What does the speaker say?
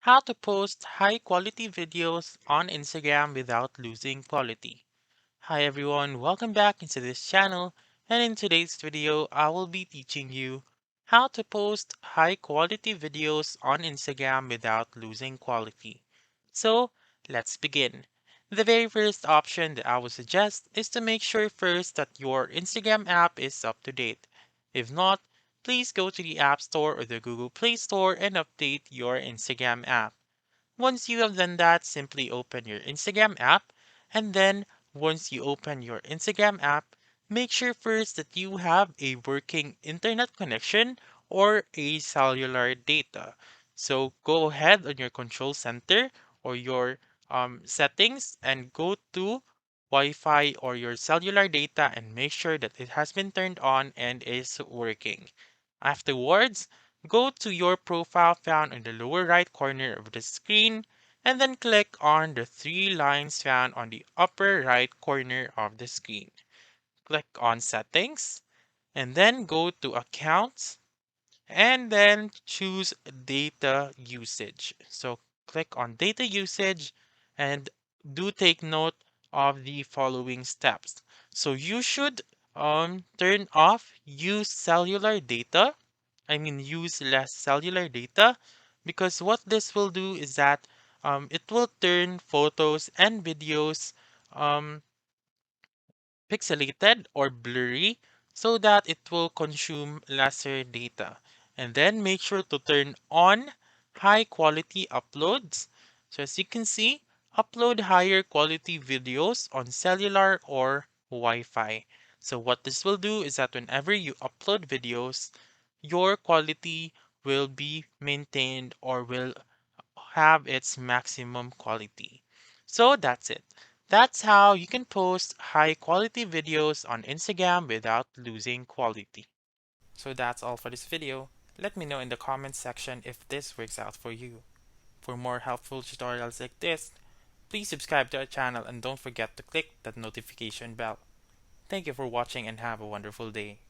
How to post high quality videos on Instagram without losing quality. Hi everyone, welcome back into this channel, and in today's video I will be teaching you how to post high quality videos on Instagram without losing quality. So let's begin. The very first option that I would suggest is to make sure first that your Instagram app is up to date. If not, please go to the App Store or the Google Play Store and update your Instagram app. Once you have done that, simply open your Instagram app, and then once you open your Instagram app, make sure first that you have a working internet connection or a cellular data. So go ahead on your control center or your settings and go to Wi-Fi or your cellular data and make sure that it has been turned on and is working. Afterwards, go to your profile found in the lower right corner of the screen and then click on the three lines found on the upper right corner of the screen. Click on Settings and then go to Accounts and then choose Data Usage. So click on Data Usage and do take note of the following steps. So you should turn off Use Cellular Data. Use less cellular data, because what this will do is that it will turn photos and videos um, pixelated or blurry so that it will consume lesser data. And then make sure to turn on high quality uploads. So as you can see, upload higher quality videos on cellular or Wi-Fi. So what this will do is that whenever you upload videos, your quality will be maintained or will have its maximum quality. So that's it. That's how you can post high quality videos on Instagram without losing quality. So that's all for this video. Let me know in the comments section if this works out for you. For more helpful tutorials like this, please subscribe to our channel and don't forget to click that notification bell. Thank you for watching and have a wonderful day.